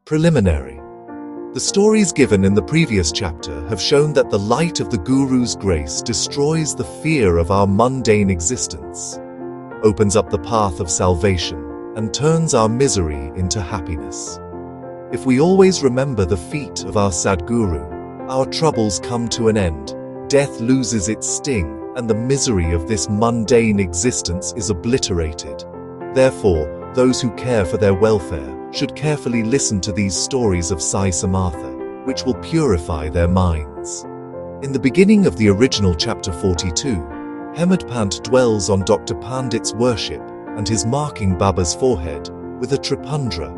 Preliminary. The stories given in the previous chapter have shown that the light of the Guru's grace destroys the fear of our mundane existence, opens up the path of salvation, and turns our misery into happiness. If we always remember the feet of our Sadguru, our troubles come to an end, death loses its sting, and the misery of this mundane existence is obliterated. Therefore, those who care for their welfare should carefully listen to these stories of Sai Satcharitra, which will purify their minds. In the beginning of the original chapter 42, Hemad Pant dwells on Dr. Pandit's worship and his marking Baba's forehead with a tripundra,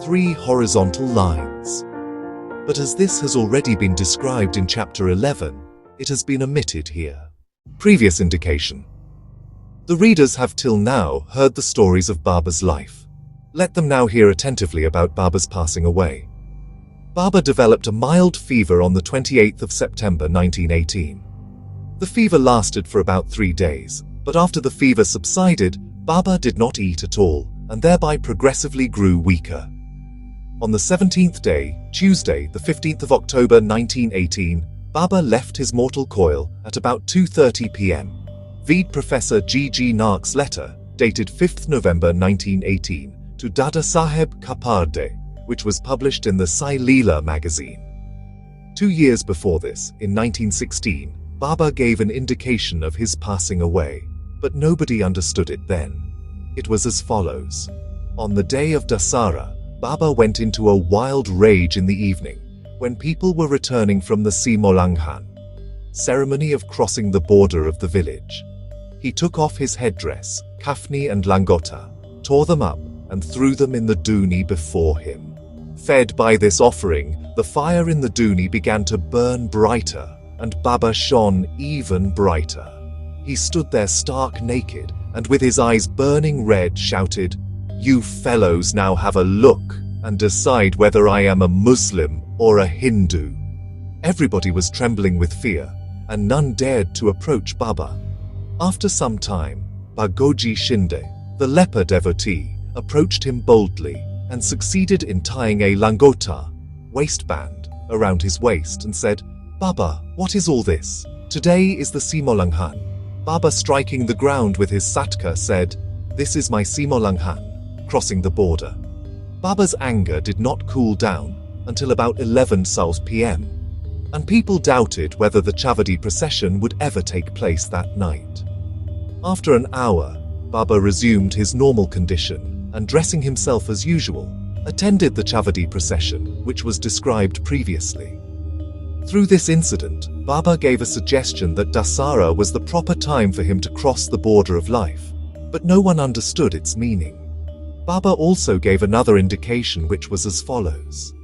3 horizontal lines. But as this has already been described in chapter 11, it has been omitted here. Previous indication. The readers have till now heard the stories of Baba's life. Let them now hear attentively about Baba's passing away. Baba developed a mild fever on the 28th of September 1918. The fever lasted for about 3 days, but after the fever subsided, Baba did not eat at all, and thereby progressively grew weaker. On the 17th day, Tuesday, the 15th of October 1918, Baba left his mortal coil at about 2:30 p.m. V'd Professor G.G. Nark's letter, dated 5th November 1918, to Dada Saheb Kaparde, which was published in the Sai Leela magazine. 2 years before this, in 1916, Baba gave an indication of his passing away, but nobody understood it then. It was as follows. On the day of Dasara, Baba went into a wild rage in the evening, when people were returning from the Simolanghan ceremony of crossing the border of the village. He took off his headdress, kafni and langota, tore them up, and threw them in the dooni before him. Fed by this offering, the fire in the dooni began to burn brighter, and Baba shone even brighter. He stood there stark naked, and with his eyes burning red shouted, "You fellows now have a look, and decide whether I am a Muslim or a Hindu." Everybody was trembling with fear, and none dared to approach Baba. After some time, Vijayadashami Shinde, the leper devotee, approached him boldly and succeeded in tying a langota, waistband, around his waist and said, "Baba, what is all this? Today is the Simolanghan." Baba, striking the ground with his satka, said, "This is my Simolanghan, crossing the border." Baba's anger did not cool down until about 11 p.m, and people doubted whether the Chavadi procession would ever take place that night. After an hour, Baba resumed his normal condition and, dressing himself as usual, attended the Chavadi procession, which was described previously. Through this incident, Baba gave a suggestion that Dasara was the proper time for him to cross the border of life, but no one understood its meaning. Baba also gave another indication, which was as follows.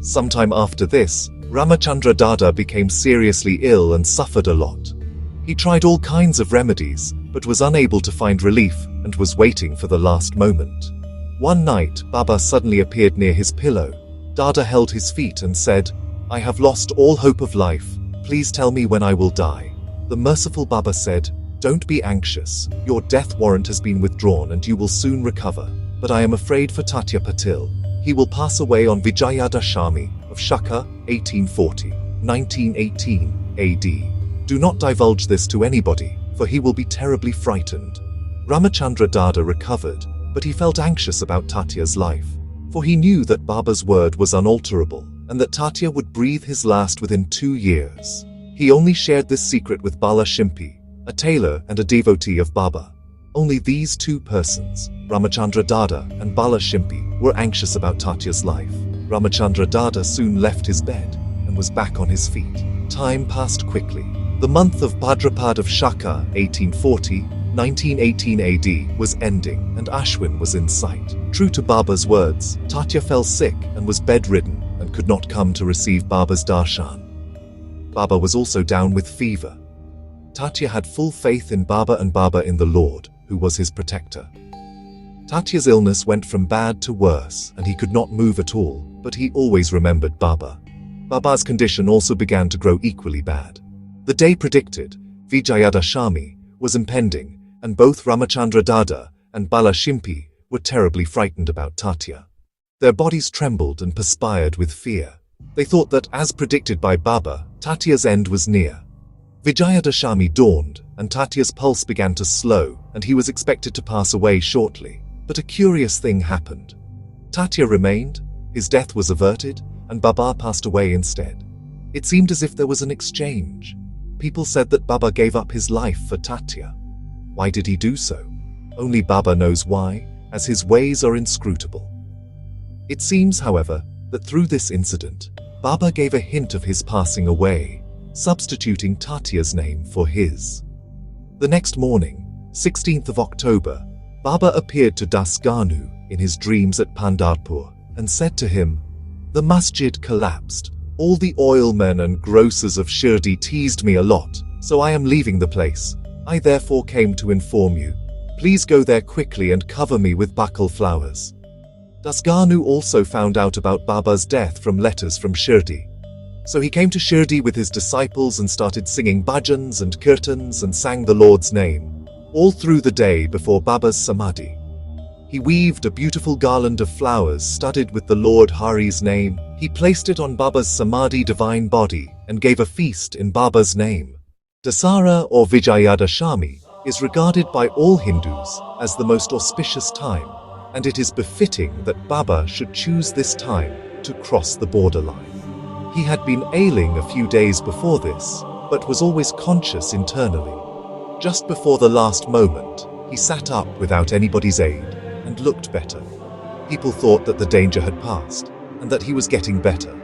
Sometime after this, Ramachandra Dada became seriously ill and suffered a lot. He tried all kinds of remedies, but was unable to find relief and was waiting for the last moment. One night, Baba suddenly appeared near his pillow. Dada held his feet and said, "I have lost all hope of life. Please tell me when I will die." The merciful Baba said, "Don't be anxious. Your death warrant has been withdrawn and you will soon recover. But I am afraid for Tatya Patil. He will pass away on Vijayadashami of Shaka, 1840, 1918 AD. Do not divulge this to anybody, for he will be terribly frightened." Ramachandra Dada recovered, but he felt anxious about Tatya's life, for he knew that Baba's word was unalterable, and that Tatya would breathe his last within 2 years. He only shared this secret with Bala Shimpi, a tailor and a devotee of Baba. Only these 2 persons, Ramachandra Dada and Bala Shimpi, were anxious about Tatya's life. Ramachandra Dada soon left his bed and was back on his feet. Time passed quickly. The month of Bhadrapad of Shaka, 1840, 1918 AD was ending and Ashwin was in sight. True to Baba's words, Tatya fell sick and was bedridden and could not come to receive Baba's darshan. Baba was also down with fever. Tatya had full faith in Baba and Baba in the Lord, who was his protector. Tatya's illness went from bad to worse and he could not move at all, but he always remembered Baba. Baba's condition also began to grow equally bad. The day predicted, Vijayadashami, was impending, and both Ramachandra Dada and Bala Shimpi were terribly frightened about Tatya. Their bodies trembled and perspired with fear. They thought that, as predicted by Baba, Tatya's end was near. Vijayadashami dawned, and Tatya's pulse began to slow, and he was expected to pass away shortly. But a curious thing happened. Tatya remained, his death was averted, and Baba passed away instead. It seemed as if there was an exchange. People said that Baba gave up his life for Tatya. Why did he do so? Only Baba knows why, as his ways are inscrutable. It seems, however, that through this incident, Baba gave a hint of his passing away, substituting Tatya's name for his. The next morning, 16th of October, Baba appeared to Dasganu in his dreams at Pandharpur and said to him, "The masjid collapsed. All the oilmen and grocers of Shirdi teased me a lot, so I am leaving the place. I therefore came to inform you. Please go there quickly and cover me with bakal flowers." Dasganu also found out about Baba's death from letters from Shirdi. So he came to Shirdi with his disciples and started singing bhajans and kirtans and sang the Lord's name, all through the day before Baba's samadhi. He weaved a beautiful garland of flowers studded with the Lord Hari's name. He placed it on Baba's samadhi divine body and gave a feast in Baba's name. Dasara or Vijayadashami is regarded by all Hindus as the most auspicious time, and it is befitting that Baba should choose this time to cross the borderline. He had been ailing a few days before this, but was always conscious internally. Just before the last moment, he sat up without anybody's aid and looked better. People thought that the danger had passed and that he was getting better.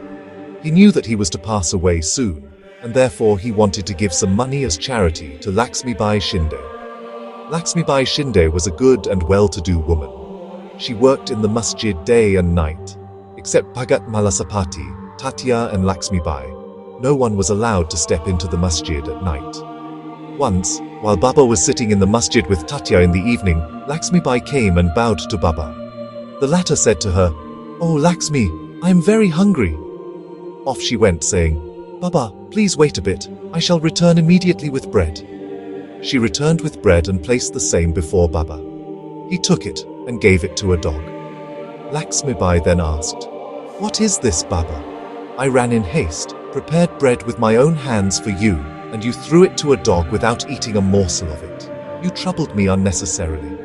He knew that he was to pass away soon, and therefore he wanted to give some money as charity to Laxmibai Shinde. Laxmibai Shinde was a good and well-to-do woman. She worked in the masjid day and night. Except Bhagat Malasapati, Tatya and Laxmibai, no one was allowed to step into the masjid at night. Once, while Baba was sitting in the masjid with Tatya in the evening, Laxmibai came and bowed to Baba. The latter said to her, "Oh Laxmi, I am very hungry." Off she went, saying, "Baba, please wait a bit, I shall return immediately with bread." She returned with bread and placed the same before Baba. He took it and gave it to a dog. Laxmibai then asked, "What is this, Baba? I ran in haste, prepared bread with my own hands for you, and you threw it to a dog without eating a morsel of it. You troubled me unnecessarily."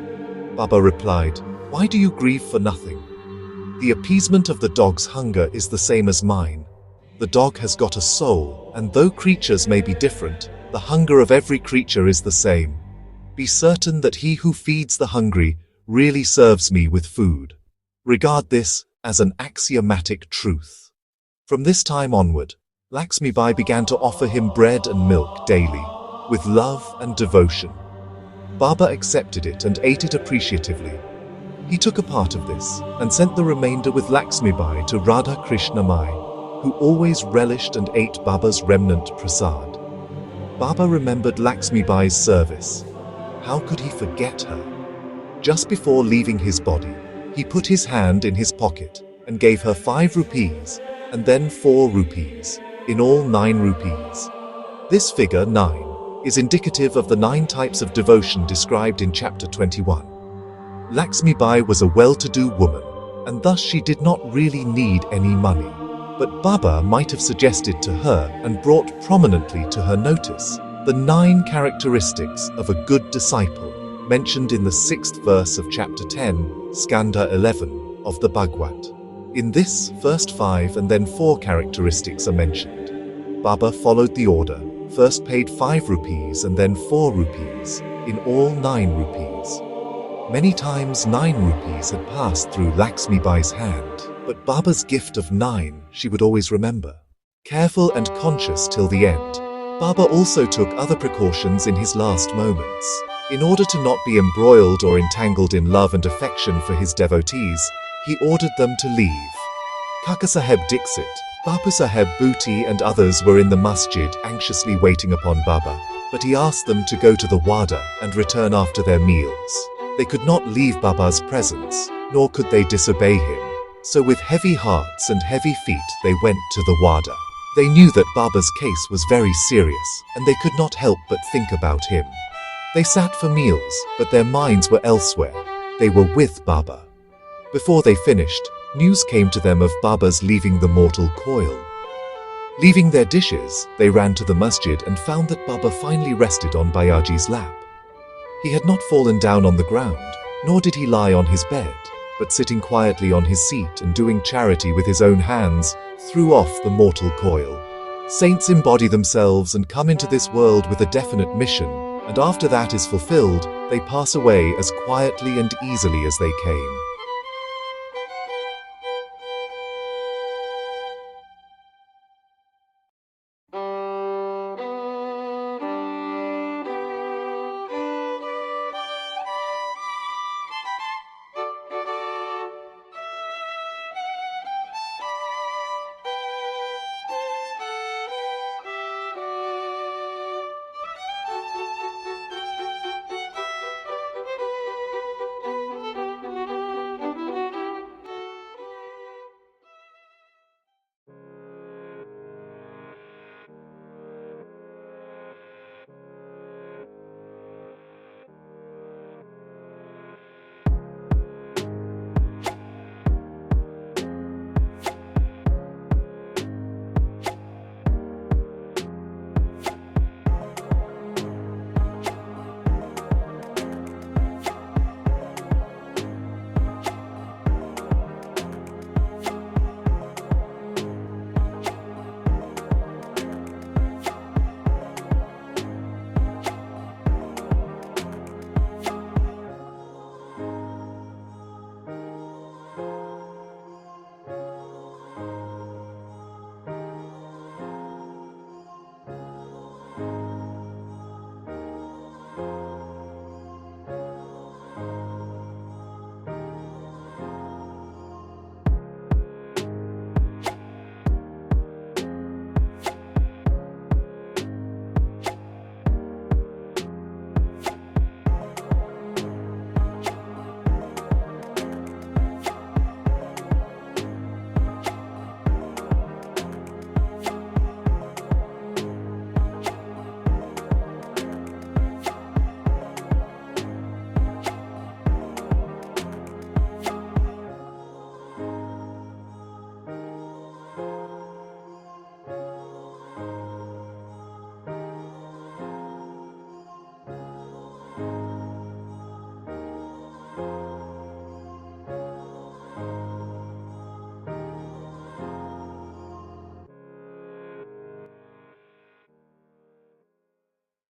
Baba replied, "Why do you grieve for nothing? The appeasement of the dog's hunger is the same as mine. The dog has got a soul, and though creatures may be different, the hunger of every creature is the same. Be certain that he who feeds the hungry really serves me with food. Regard this as an axiomatic truth." From this time onward, Laxmibai began to offer him bread and milk daily, with love and devotion. Baba accepted it and ate it appreciatively. He took a part of this and sent the remainder with Laxmibai to Radha Krishna Mai, who always relished and ate Baba's remnant prasad. Baba remembered Laxmibai's service. How could he forget her? Just before leaving his body, he put his hand in his pocket and gave her 5 rupees, and then 4 rupees, in all 9 rupees. This figure 9 is indicative of the 9 types of devotion described in chapter 21. Laxmibai was a well-to-do woman, and thus she did not really need any money. But Baba might have suggested to her and brought prominently to her notice the 9 characteristics of a good disciple, mentioned in the 6th verse of chapter 10, Skanda 11, of the Bhagavad. In this, first 5 and then 4 characteristics are mentioned. Baba followed the order, first paid 5 rupees and then 4 rupees, in all 9 rupees. Many times 9 rupees had passed through Laxmibai's hand, but Baba's gift of 9 she would always remember. Careful and conscious till the end, Baba also took other precautions in his last moments. In order to not be embroiled or entangled in love and affection for his devotees, he ordered them to leave. Kaka Saheb Dixit, Bapu Saheb Booty and others were in the masjid anxiously waiting upon Baba, but he asked them to go to the wada and return after their meals. They could not leave Baba's presence, nor could they disobey him. So with heavy hearts and heavy feet they went to the wada. They knew that Baba's case was very serious, and they could not help but think about him. They sat for meals, but their minds were elsewhere. They were with Baba. Before they finished, news came to them of Baba's leaving the mortal coil. Leaving their dishes, they ran to the masjid and found that Baba finally rested on Bayaji's lap. He had not fallen down on the ground, nor did he lie on his bed, but sitting quietly on his seat and doing charity with his own hands, threw off the mortal coil. Saints embody themselves and come into this world with a definite mission, and after that is fulfilled, they pass away as quietly and easily as they came.